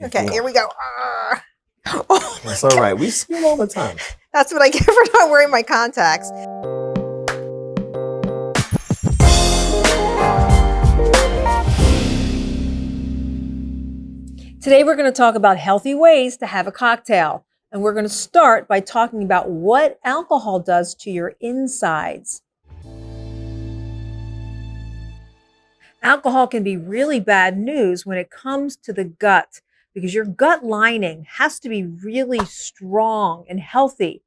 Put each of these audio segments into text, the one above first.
Okay, here we go. Oh, that's all right. We spill all the time. That's what I get for not wearing my contacts. Today we're going to talk about healthy ways to have a cocktail. And we're going to start by talking about what alcohol does to your insides. Alcohol can be really bad news when it comes to the gut, because your gut lining has to be really strong and healthy.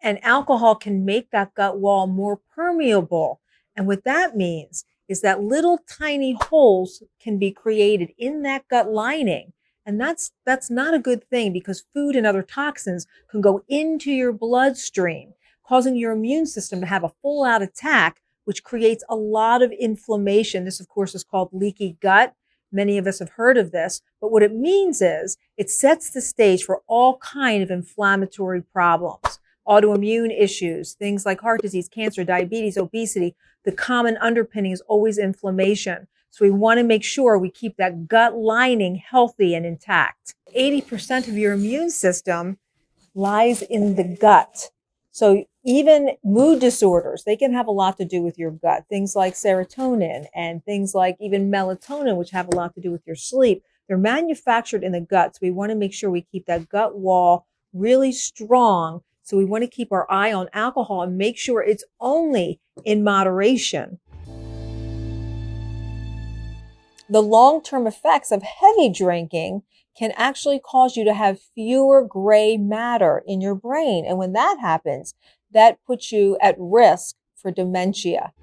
And alcohol can make that gut wall more permeable. And what that means is that little tiny holes can be created in that gut lining. And that's not a good thing, because food and other toxins can go into your bloodstream, causing your immune system to have a full out attack, which creates a lot of inflammation. This, of course, is called leaky gut. Many of us have heard of this, but what it means is it sets the stage for all kinds of inflammatory problems, autoimmune issues, things like heart disease, cancer, diabetes, obesity. The common underpinning is always inflammation. So we want to make sure we keep that gut lining healthy and intact. 80% of your immune system lies in the gut. So even mood disorders, they can have a lot to do with your gut. Things like serotonin and things like even melatonin, which have a lot to do with your sleep. They're manufactured in the gut. So we want to make sure we keep that gut wall really strong. So we want to keep our eye on alcohol and make sure it's only in moderation. The long-term effects of heavy drinking can actually cause you to have fewer gray matter in your brain. And when that happens, that puts you at risk for dementia.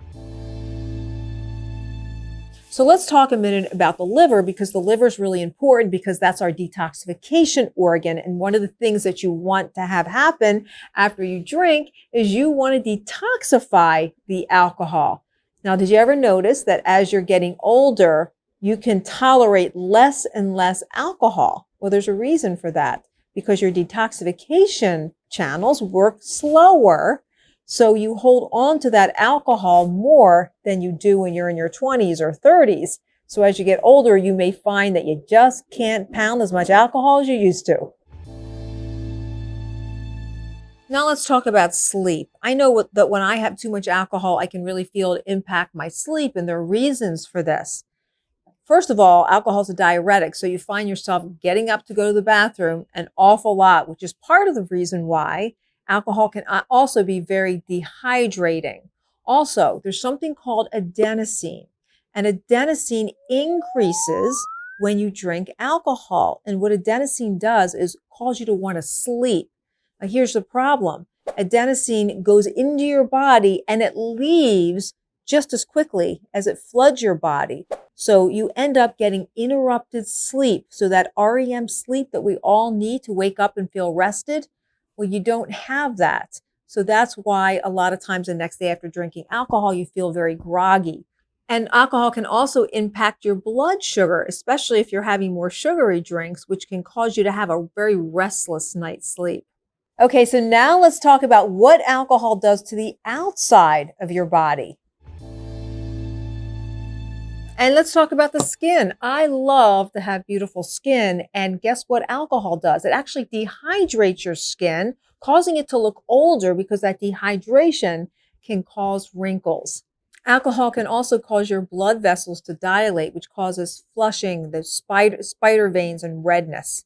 So let's talk a minute about the liver, because the liver is really important, because that's our detoxification organ. And one of the things that you want to have happen after you drink is you want to detoxify the alcohol. Now, did you ever notice that as you're getting older, you can tolerate less and less alcohol? Well, there's a reason for that, because your detoxification channels work slower. So you hold on to that alcohol more than you do when you're in your 20s or 30s. So as you get older, you may find that you just can't pound as much alcohol as you used to. Now let's talk about sleep. I know that when I have too much alcohol, I can really feel it impact my sleep, and there are reasons for this. First of all, alcohol is a diuretic, so you find yourself getting up to go to the bathroom an awful lot, which is part of the reason why alcohol can also be very dehydrating. Also, there's something called adenosine, and adenosine increases when you drink alcohol. And what adenosine does is cause you to want to sleep. Now, here's the problem. Adenosine goes into your body and it leaves just as quickly as it floods your body. So you end up getting interrupted sleep. So that REM sleep that we all need to wake up and feel rested, well, you don't have that. So that's why a lot of times the next day after drinking alcohol, you feel very groggy. And alcohol can also impact your blood sugar, especially if you're having more sugary drinks, which can cause you to have a very restless night's sleep. Okay, so now let's talk about what alcohol does to the outside of your body. And let's talk about the skin. I love to have beautiful skin. And guess what alcohol does? It actually dehydrates your skin, causing it to look older, because that dehydration can cause wrinkles. Alcohol can also cause your blood vessels to dilate, which causes flushing, the spider veins, and redness.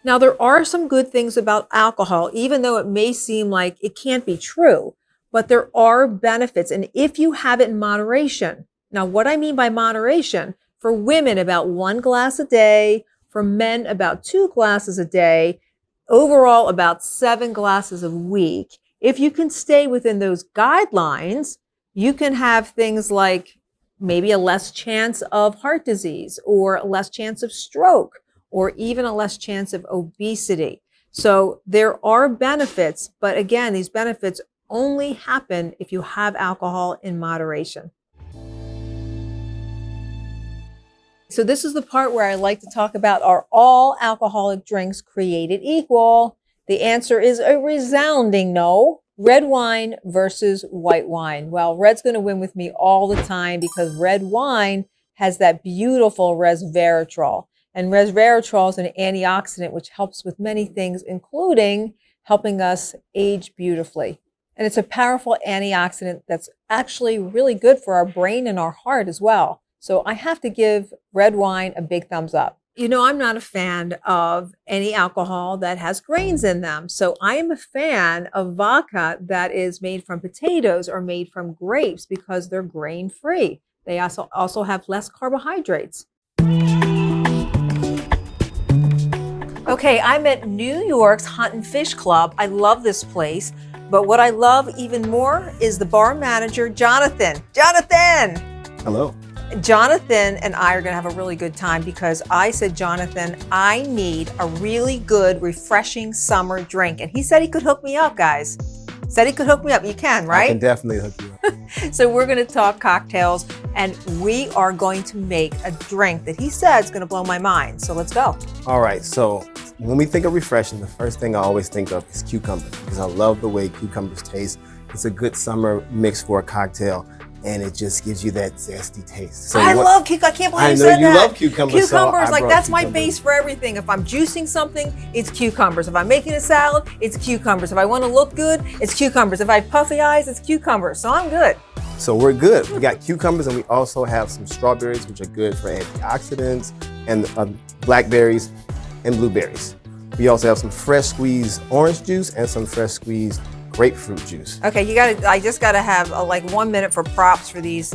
Now, there are some good things about alcohol, even though it may seem like it can't be true. But there are benefits, and if you have it in moderation. Now, what I mean by moderation, for women, about 1 glass a day, for men, about 2 glasses a day, overall, about 7 glasses a week. If you can stay within those guidelines, you can have things like maybe a less chance of heart disease, or a less chance of stroke, or even a less chance of obesity. So there are benefits, but again, these benefits only happen if you have alcohol in moderation. So this is the part where I like to talk about, are all alcoholic drinks created equal? The answer is a resounding no. Red wine versus white wine. Well, red's going to win with me all the time, because red wine has that beautiful resveratrol. And resveratrol is an antioxidant which helps with many things, including helping us age beautifully. And it's a powerful antioxidant that's actually really good for our brain and our heart as well. So I have to give red wine a big thumbs up. You know, I'm not a fan of any alcohol that has grains in them. So I am a fan of vodka that is made from potatoes or made from grapes because they're grain free. They also have less carbohydrates. Okay, I'm at New York's Hunt and Fish Club. I love this place, but what I love even more is the bar manager, Johnathan. Johnathan! Hello. Johnathan and I are gonna have a really good time because I said, Johnathan, I need a really good, refreshing summer drink. And he said he could hook me up, guys. Said he could hook me up. You can, right? I can definitely hook you up. So we're gonna talk cocktails and we are going to make a drink that he said is gonna blow my mind. So let's go. All right, so when we think of refreshing, the first thing I always think of is cucumber because I love the way cucumbers taste. It's a good summer mix for a cocktail. And it just gives you that zesty taste. So I love cucumbers. I can't believe you said that. I know you love cucumbers. Cucumbers, like that's my base for everything. If I'm juicing something, it's cucumbers. If I'm making a salad, it's cucumbers. If I want to look good, it's cucumbers. If I have puffy eyes, it's cucumbers. So I'm good. So we're good. We got cucumbers and we also have some strawberries, which are good for antioxidants, and blackberries and blueberries. We also have some fresh squeezed orange juice and some fresh squeezed grapefruit juice. Okay, I just gotta have like 1 minute for props for these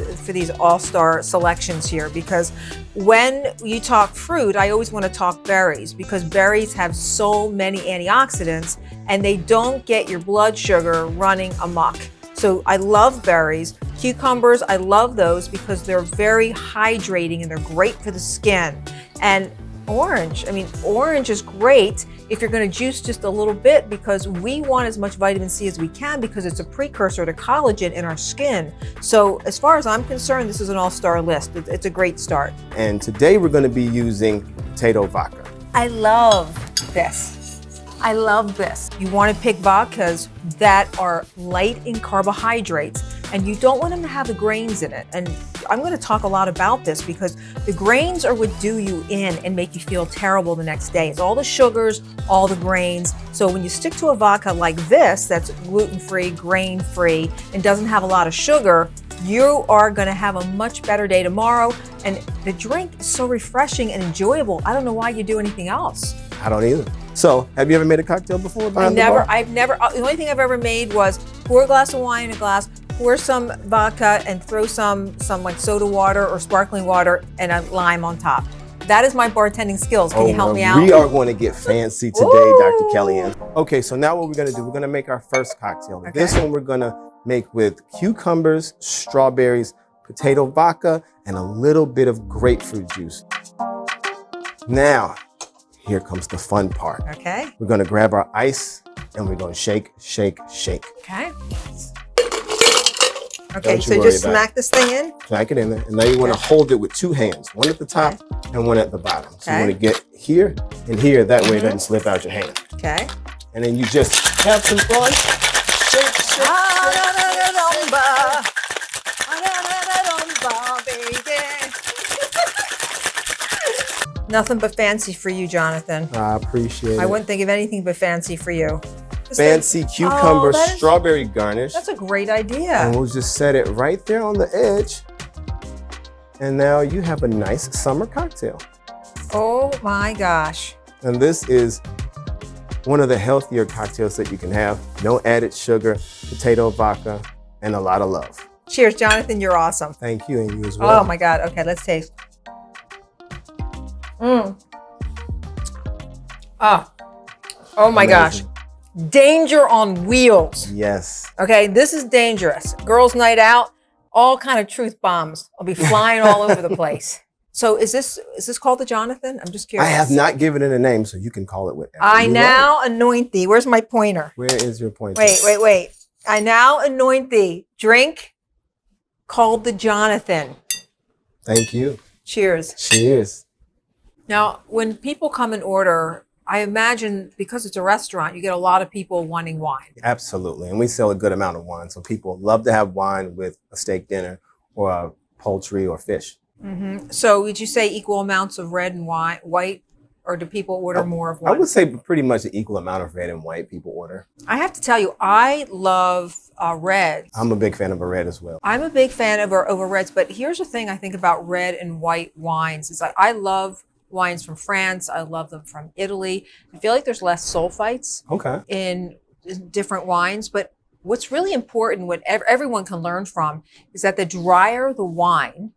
all-star selections here, because when you talk fruit, I always want to talk berries because berries have so many antioxidants and they don't get your blood sugar running amok. So I love berries. Cucumbers, I love those because they're very hydrating and they're great for the skin. And orange is great if you're going to juice just a little bit because we want as much vitamin C as we can because it's a precursor to collagen in our skin. So as far as I'm concerned, this is an all-star list. It's a great start. And today we're going to be using potato vodka. I love this. I love this. You want to pick vodkas that are light in carbohydrates and you don't want them to have the grains in it. And I'm going to talk a lot about this because the grains are what do you in and make you feel terrible the next day. It's all the sugars, all the grains. So when you stick to a vodka like this, that's gluten-free, grain-free, and doesn't have a lot of sugar, you are going to have a much better day tomorrow. And the drink is so refreshing and enjoyable. I don't know why you do anything else. I don't either. The have you ever made a cocktail before? I've never, the only thing I've ever made was pour a glass of wine in a glass, pour some vodka and throw some like soda water or sparkling water and a lime on top. That is my bartending skills. Can you help me out? We are going to get fancy today, Dr. Kellyann. Okay, so now what we're going to do, we're going to make our first cocktail. Okay. This one we're going to make with cucumbers, strawberries, potato vodka, and a little bit of grapefruit juice. Now, here comes the fun part. Okay. We're going to grab our ice and we're going to shake, shake, shake. Okay. Okay, so just smack this thing in? Smack it in there. And now you want to hold it with two hands, one at the top and one at the bottom. So you want to get here and here, that way it doesn't slip out your hand. Okay. And then you just have some fun. Shake, shake, Nothing but fancy for you, Johnathan. I appreciate it. I wouldn't think of anything but fancy for you. Fancy cucumber strawberry garnish. That's a great idea. And we'll just set it right there on the edge. And now you have a nice summer cocktail. Oh my gosh. And this is one of the healthier cocktails that you can have. No added sugar, potato vodka, and a lot of love. Cheers, Johnathan. You're awesome. Thank you, and you as well. Oh my God. Okay, let's taste. Oh my gosh. Danger on wheels. Yes. Okay, this is dangerous. Girls' night out, all kind of truth bombs will be flying all over the place. So is this called the Johnathan? I'm just curious. I have not given it a name, so you can call it whatever I you now like. anoint thee. Where's my pointer? Where is your pointer? Wait. I now anoint thee. Drink called the Johnathan. Thank you. Cheers. Cheers. Now, when people come and order, I imagine because it's a restaurant, you get a lot of people wanting wine. Absolutely. And we sell a good amount of wine. So people love to have wine with a steak dinner or a poultry or fish. So would you say equal amounts of red and white, or do people order more of I one? would say pretty much an equal amount of red and white people order. I have to tell you, I love reds. I'm a big fan of a red as well. I'm a big fan of over reds, but here's the thing I think about red and white wines is I love wines from France. I love them from Italy. I feel like there's less sulfites in different wines, but what's really important, what everyone can learn from, is that the drier the wine,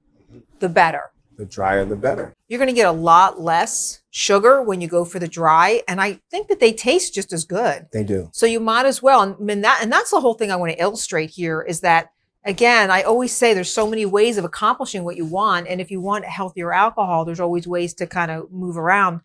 the better. The drier, the better. You're going to get a lot less sugar when you go for the dry, and I think that they taste just as good. They do. So you might as well. And that's the whole thing I want to illustrate here is that, again, I always say there's so many ways of accomplishing what you want, and if you want healthier alcohol, there's always ways to kind of move around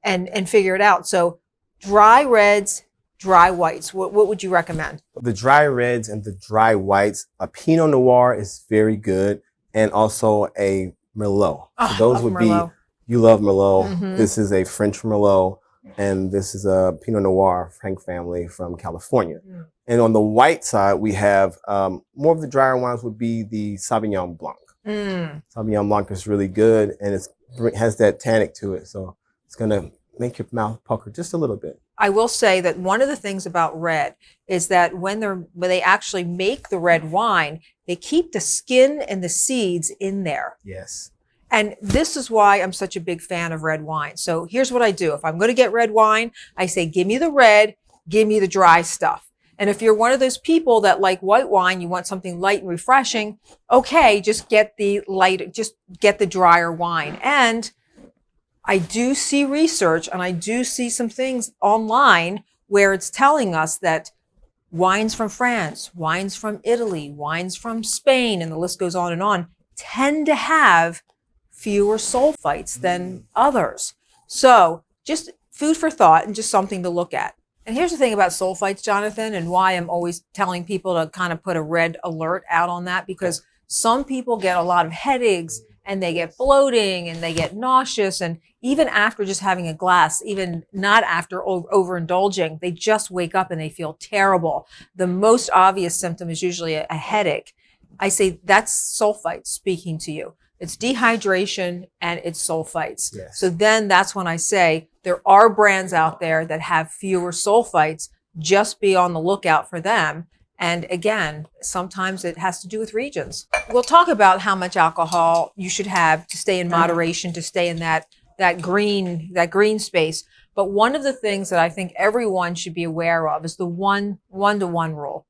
and figure it out. So dry reds, dry whites. What would you recommend? The dry reds and the dry whites. A Pinot Noir is very good, and also a Merlot. So those would Merlot. You love Merlot. This is a French Merlot, and this is a Pinot Noir Frank family from California. And on the white side, we have more of the drier wines would be the Sauvignon Blanc. Sauvignon Blanc is really good, and it has that tannic to it. So it's going to make your mouth pucker just a little bit. I will say that one of the things about red is that when they actually make the red wine, they keep the skin and the seeds in there. Yes. And this is why I'm such a big fan of red wine. So here's what I do. If I'm going to get red wine, I say, give me the red, give me the dry stuff. And if you're one of those people that like white wine, you want something light and refreshing, okay, just get the drier wine. And I do see research and I do see some things online where it's telling us that wines from France, wines from Italy, wines from Spain, and the list goes on, tend to have fewer sulfites than others. So just food for thought and just something to look at. And here's the thing about sulfites, Johnathan, and why I'm always telling people to kind of put a red alert out on that, because some people get a lot of headaches and they get bloating and they get nauseous. And even after just having a glass, even not after overindulging, they just wake up and they feel terrible. The most obvious symptom is usually a headache. I say that's sulfites speaking to you. It's dehydration and it's sulfites. Yes. So then that's when I say there are brands out there that have fewer sulfites. Just be on the lookout for them. And again, sometimes it has to do with regions. We'll talk about how much alcohol you should have to stay in moderation, to stay in that green space. But one of the things that I think everyone should be aware of is the one-to-one rule.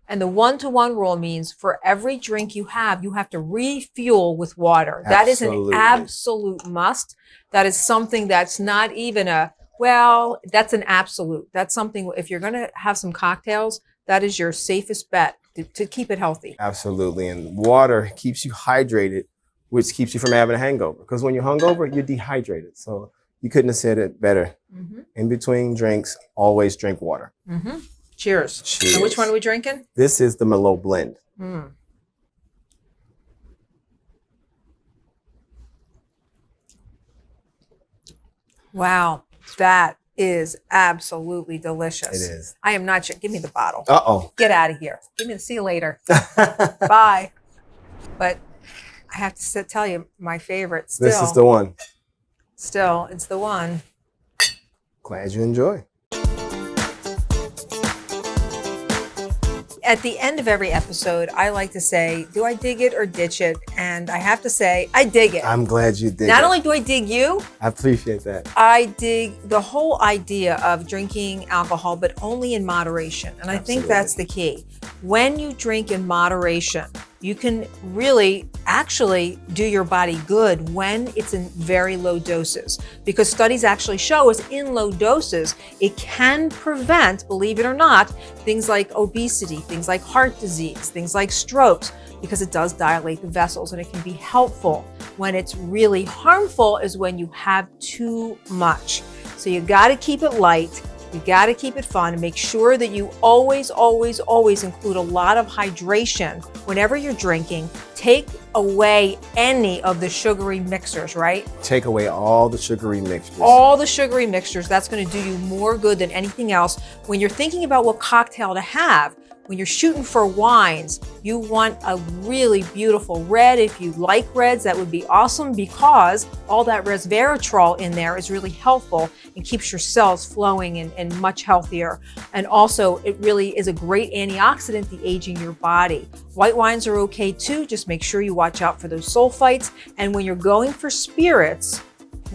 And the 1-to-1 rule means for every drink you have to refuel with water. That is an absolute must. That is something that's not even that's an absolute. That's something, if you're going to have some cocktails, that is your safest bet to keep it healthy. Absolutely. And water keeps you hydrated, which keeps you from having a hangover. Because when you're hungover, you're dehydrated. So you couldn't have said it better. In between drinks, always drink water. Cheers. Cheers. And which one are we drinking? This is the Merlot blend. Wow, that is absolutely delicious. It is. I am not sure. Give me the bottle. Uh-oh. Get out of here. See you later. Bye. But I have to tell you, my favorite still. This is the one. Still, it's the one. Glad you enjoy. At the end of every episode, I like to say, do I dig it or ditch it? And I have to say, I dig it. I'm glad you did. Not only do I dig you, I appreciate that. I dig the whole idea of drinking alcohol, but only in moderation. And I think that's the key. When you drink in moderation, you can really actually do your body good when it's in very low doses, because studies actually show us in low doses, it can prevent, believe it or not, things like obesity, things like heart disease, things like strokes, because it does dilate the vessels and it can be helpful. When it's really harmful is when you have too much. So you got to keep it light. You got to keep it fun and make sure that you always, always, always include a lot of hydration whenever you're drinking. Take away any of the sugary mixers, right? Take away all the sugary mixtures. All the sugary mixtures. That's going to do you more good than anything else. When you're thinking about what cocktail to have, When you're shooting for wines, you want a really beautiful red. If you like reds, that would be awesome, because all that resveratrol in there is really helpful and keeps your cells flowing and much healthier. And also, it really is a great antioxidant, de-aging your body. White wines are okay too. Just make sure you watch out for those sulfites. And when you're going for spirits,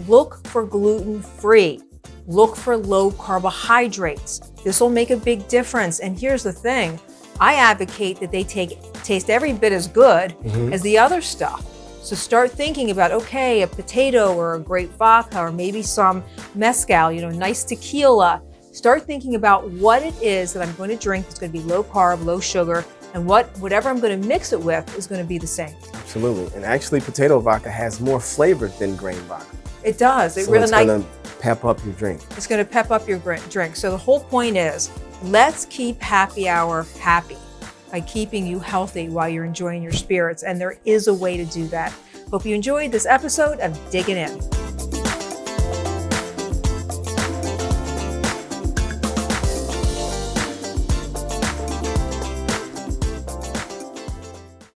look for gluten-free. Look for low carbohydrates. This will make a big difference. And here's the thing, I advocate that they taste every bit as good as the other stuff. So start thinking about, okay, a potato or a great vodka or maybe some mezcal, nice tequila. Start thinking about what it is that I'm going to drink that's going to be low carb, low sugar, and whatever I'm going to mix it with is going to be the same. Absolutely. And actually, potato vodka has more flavor than grain vodka. It does. So it's going to pep up your drink. It's going to pep up your drink. So the whole point is, let's keep happy hour happy by keeping you healthy while you're enjoying your spirits. And there is a way to do that. Hope you enjoyed this episode of Digging In.